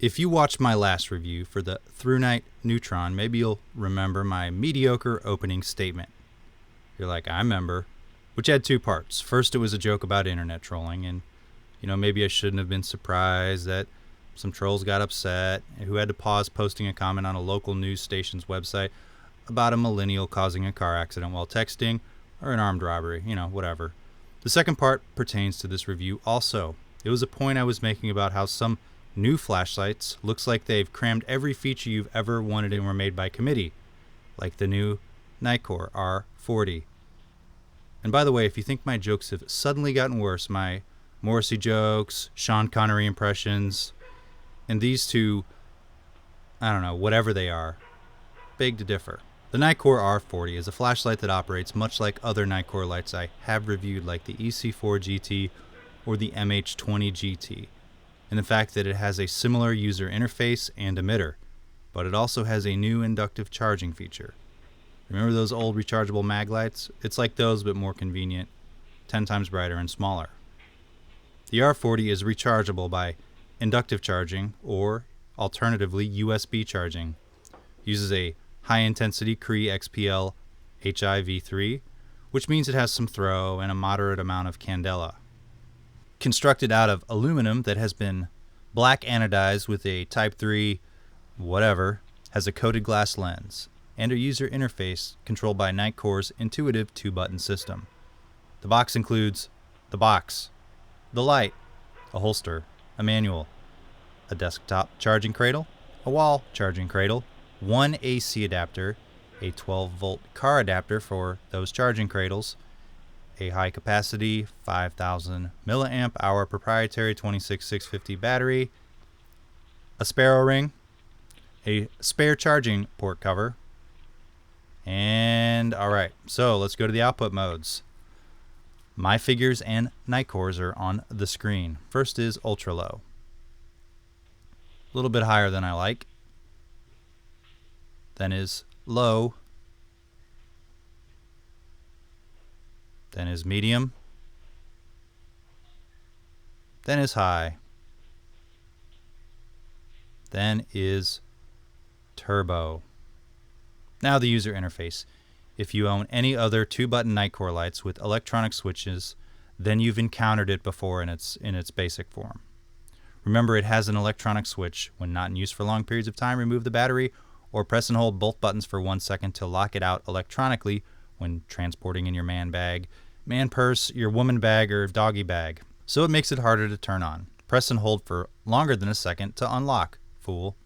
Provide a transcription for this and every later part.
If you watched my last review for the ThruNite Neutron, maybe you'll remember my mediocre opening statement. You're like, I remember. Which had two parts. First, it was a joke about internet trolling, and maybe I shouldn't have been surprised that some trolls got upset who had to pause posting a comment on a local news station's website about a millennial causing a car accident while texting, or an armed robbery, whatever. The second part pertains to this review also. It was a point I was making about how some new flashlights looks like they've crammed every feature you've ever wanted and were made by committee, like the new Nitecore R40. And by the way, if you think my jokes have suddenly gotten worse, my Morrissey jokes, Sean Connery impressions, and these two, I don't know, whatever they are, beg to differ. The Nitecore R40 is a flashlight that operates much like other Nitecore lights I have reviewed, like the EC4 GT or the MH20 GT, in the fact that it has a similar user interface and emitter, but it also has a new inductive charging feature. Remember those old rechargeable mag lights? It's like those, but more convenient, 10 times brighter and smaller. The R40 is rechargeable by inductive charging, or alternatively USB charging. Uses a high-intensity Cree XPL HIV3, which means it has some throw and a moderate amount of candela. Constructed out of aluminum that has been black anodized with a Type 3 whatever, has a coated glass lens, and a user interface controlled by Nitecore's intuitive 2-button system. The box includes the box, the light, a holster, a manual, a desktop charging cradle, a wall charging cradle, one AC adapter, a 12-volt car adapter for those charging cradles, a high-capacity 5,000 milliamp hour proprietary 26650 battery, a sparrow ring, a spare charging port cover, and alright, so let's go to the output modes. My figures and Nitecore's are on the screen. First is ultra low. A little bit higher than I like. Then is low. Then is medium. Then is high. Then is turbo. Now the user interface. If you own any other 2-button Nitecore lights with electronic switches, then you've encountered it before in its basic form. Remember, it has an electronic switch. When not in use for long periods of time, remove the battery or press and hold both buttons for 1 second to lock it out electronically when transporting in your man bag, man purse, your woman bag, or doggy bag. So it makes it harder to turn on. Press and hold for longer than a second to unlock, fool.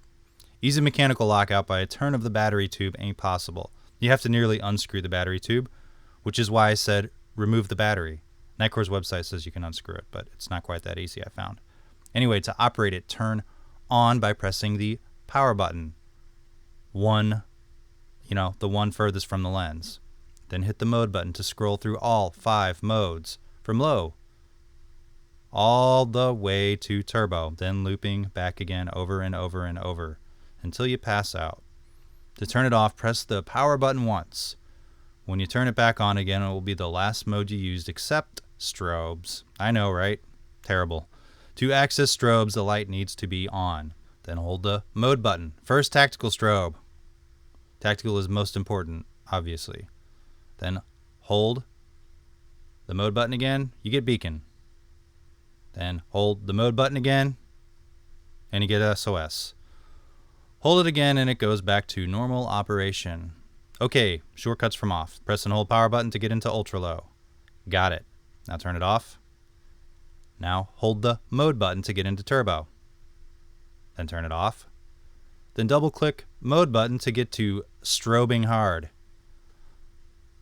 Easy mechanical lockout by a turn of the battery tube ain't possible. You have to nearly unscrew the battery tube, which is why I said remove the battery. Nitecore's website says you can unscrew it, but it's not quite that easy, I found. Anyway, to operate it, turn on by pressing the power button. The one furthest from the lens. Then hit the mode button to scroll through all 5 modes, from low all the way to turbo, then looping back again over and over and over until you pass out. To turn it off, press the power button once. When you turn it back on again, it will be the last mode you used except strobes. I know, right? Terrible. To access strobes, the light needs to be on. Then hold the mode button. First, tactical strobe. Tactical is most important, obviously. Then hold the mode button again, you get beacon. Then hold the mode button again, and you get SOS. Hold it again and it goes back to normal operation. Okay, shortcuts from off. Press and hold power button to get into ultra low. Got it. Now turn it off. Now hold the mode button to get into turbo. Then turn it off. Then double click mode button to get to strobing hard.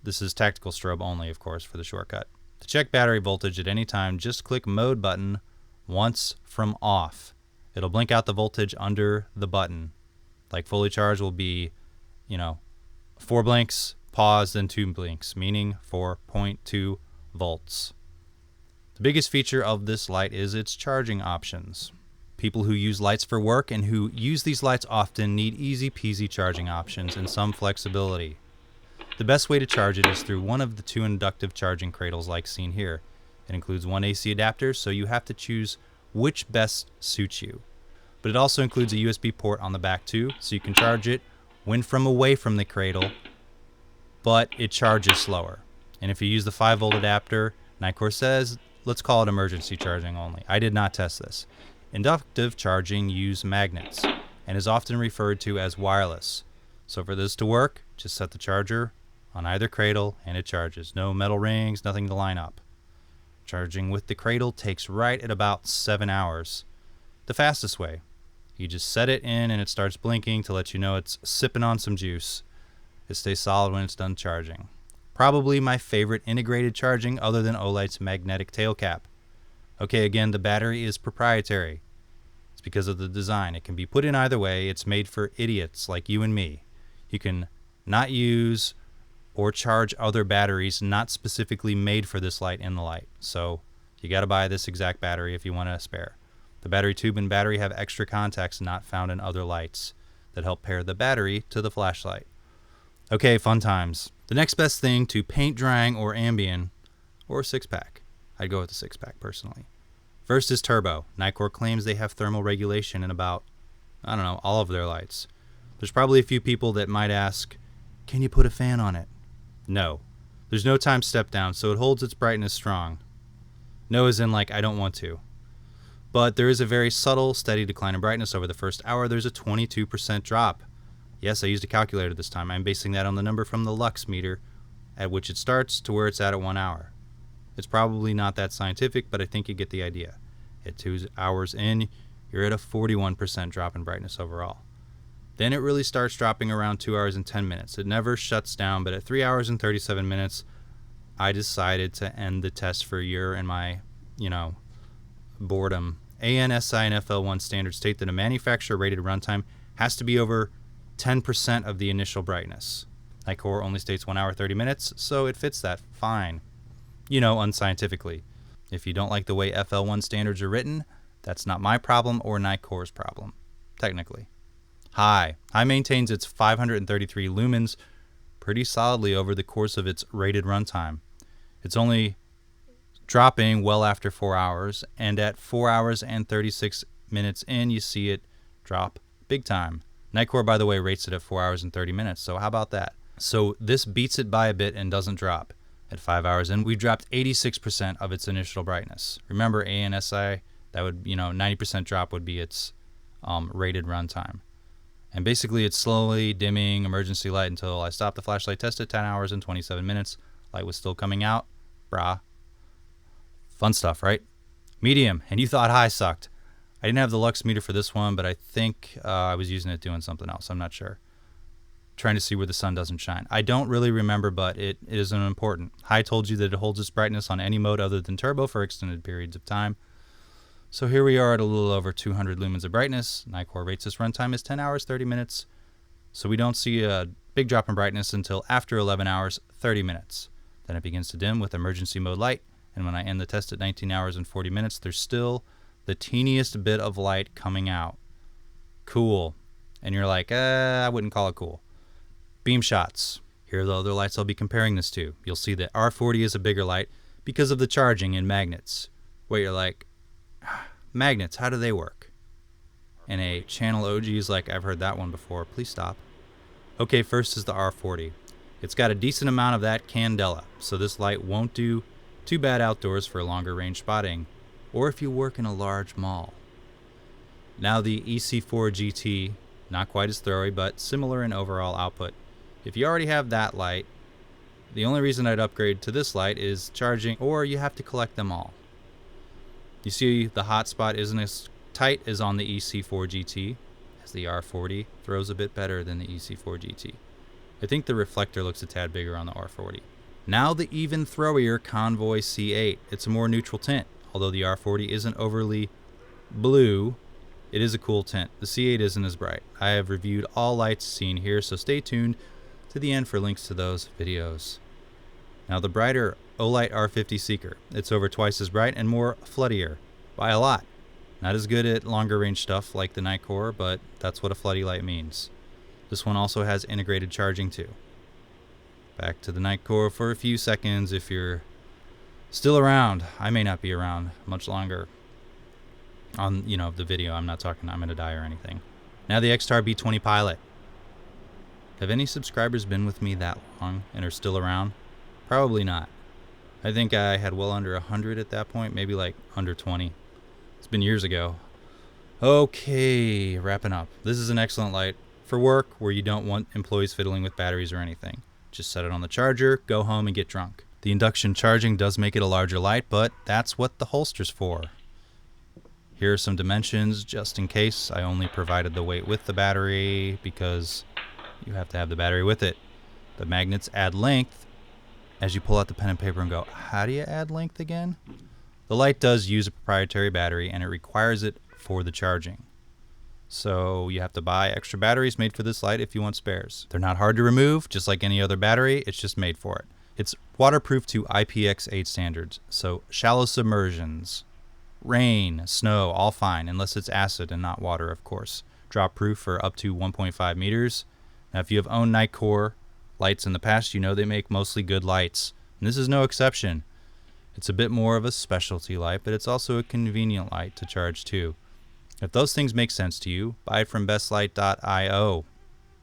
This is tactical strobe only, of course, for the shortcut. To check battery voltage at any time, just click mode button once from off. It'll blink out the voltage under the button. Like fully charged will be, 4 blinks, pause, then 2 blinks, meaning 4.2 volts. The biggest feature of this light is its charging options. People who use lights for work and who use these lights often need easy peasy charging options and some flexibility. The best way to charge it is through one of the 2 inductive charging cradles like seen here. It includes one AC adapter, so you have to choose which best suits you. But but it also includes a USB port on the back too, so you can charge it when from away from the cradle, but it charges slower. And if you use the 5-volt adapter, Nitecore says, let's call it emergency charging only. I did not test this. Inductive charging uses magnets and is often referred to as wireless. So for this to work, just set the charger on either cradle and it charges. No metal rings, nothing to line up. Charging with the cradle takes right at about 7 hours. The fastest way. You just set it in and it starts blinking to let you know it's sipping on some juice. It stays solid when it's done charging. Probably my favorite integrated charging other than Olight's magnetic tail cap. Okay, again, the battery is proprietary. It's because of the design. It can be put in either way. It's made for idiots like you and me. You can not use or charge other batteries not specifically made for this light in the light. So you got to buy this exact battery if you want a spare. The battery tube and battery have extra contacts not found in other lights that help pair the battery to the flashlight. Okay, fun times. The next best thing to paint drying or Ambien or 6-pack. I'd go with the 6-pack personally. First is turbo. Nitecore claims they have thermal regulation in about, all of their lights. There's probably a few people that might ask, can you put a fan on it? No. There's no time step down, so it holds its brightness strong. No as in like I don't want to. But there is a very subtle, steady decline in brightness over the first hour. There's a 22% drop. Yes, I used a calculator this time. I'm basing that on the number from the lux meter at which it starts to where it's at 1 hour. It's probably not that scientific, but I think you get the idea. At 2 hours in, you're at a 41% drop in brightness overall. Then it really starts dropping around 2 hours and 10 minutes. It never shuts down, but at 3 hours and 37 minutes, I decided to end the test for a year and my, boredom. ANSI and FL1 standards state that a manufacturer-rated runtime has to be over 10% of the initial brightness. Nitecore only states 1 hour 30 minutes, so it fits that fine. Unscientifically. If you don't like the way FL1 standards are written, that's not my problem or Nitecore's problem, technically. High maintains its 533 lumens pretty solidly over the course of its rated runtime. It's only dropping well after 4 hours, and at 4 hours and 36 minutes in, you see it drop big time. Nitecore, by the way, rates it at 4 hours and 30 minutes, so how about that? So this beats it by a bit and doesn't drop. At 5 hours in, we dropped 86% of its initial brightness. Remember ANSI, that would, 90% drop would be its rated runtime. And basically it's slowly dimming emergency light until I stopped the flashlight test at 10 hours and 27 minutes. Light was still coming out. Brah. Fun stuff, right? Medium, and you thought high sucked. I didn't have the lux meter for this one, but I think I was using it doing something else. I'm not sure. Trying to see where the sun doesn't shine. I don't really remember, but it isn't important. High told you that it holds its brightness on any mode other than turbo for extended periods of time. So here we are at a little over 200 lumens of brightness. Nitecore rates this runtime as 10 hours, 30 minutes. So we don't see a big drop in brightness until after 11 hours, 30 minutes. Then it begins to dim with emergency mode light. And when I end the test at 19 hours and 40 minutes, there's still the teeniest bit of light coming out. Cool. And you're like, I wouldn't call it cool. Beamshots. Here are the other lights I'll be comparing this to. You'll see that R40 is a bigger light because of the charging and magnets. Where you're like, magnets, how do they work? And a channel OG is like, I've heard that one before. Please stop. Okay, first is the R40. It's got a decent amount of that candela, so this light won't do too bad outdoors for longer range spotting, or if you work in a large mall. Now the EC4 GT, not quite as throwy, but similar in overall output. If you already have that light, the only reason I'd upgrade to this light is charging, or you have to collect them all. You see the hotspot isn't as tight as on the EC4 GT, as the R40 throws a bit better than the EC4 GT. I think the reflector looks a tad bigger on the R40. Now the even throwier Convoy C8. It's a more neutral tint. Although the R40 isn't overly blue, it is a cool tint. The C8 isn't as bright. I have reviewed all lights seen here, so stay tuned to the end for links to those videos. Now the brighter Olight R50 Seeker. It's over twice as bright and more floodier, by a lot. Not as good at longer range stuff like the Nitecore, but that's what a floody light means. This one also has integrated charging too. Back to the Nitecore for a few seconds if you're still around. I may not be around much longer. on, the video. I'm not talking I'm going to die or anything. Now the X-Star B20 Pilot. Have any subscribers been with me that long and are still around? Probably not. I think I had well under 100 at that point, maybe like under 20. It's been years ago. Okay, wrapping up. This is an excellent light for work where you don't want employees fiddling with batteries or anything. Just set it on the charger, go home, and get drunk. The induction charging does make it a larger light, but that's what the holster's for. Here are some dimensions, just in case. I only provided the weight with the battery because you have to have the battery with it. The magnets add length as you pull out the pen and paper and go, how do you add length again? The light does use a proprietary battery and it requires it for the charging. So you have to buy extra batteries made for this light if you want spares. They're not hard to remove, just like any other battery, it's just made for it. It's waterproof to IPX8 standards, so shallow submersions, rain, snow, all fine, unless it's acid and not water, of course. Drop proof for up to 1.5 meters. Now, if you have owned Nitecore lights in the past, you know they make mostly good lights. And this is no exception. It's a bit more of a specialty light, but it's also a convenient light to charge too. If those things make sense to you, buy it from bestlight.io,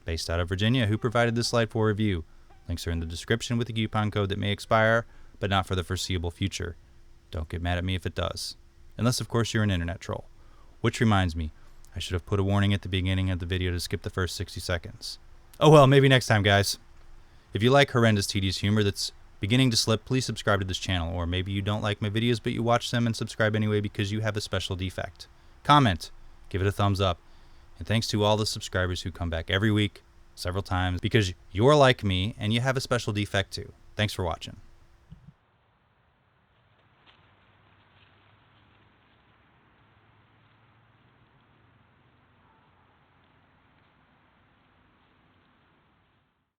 based out of Virginia, who provided this light for review. Links are in the description with a coupon code that may expire, but not for the foreseeable future. Don't get mad at me if it does. Unless, of course, you're an internet troll. Which reminds me, I should have put a warning at the beginning of the video to skip the first 60 seconds. Oh well, maybe next time, guys. If you like horrendous, tedious humor that's beginning to slip, please subscribe to this channel. Or maybe you don't like my videos, but you watch them and subscribe anyway because you have a special defect. Comment, give it a thumbs up. And thanks to all the subscribers who come back every week, several times, because you're like me and you have a special defect too. Thanks for watching.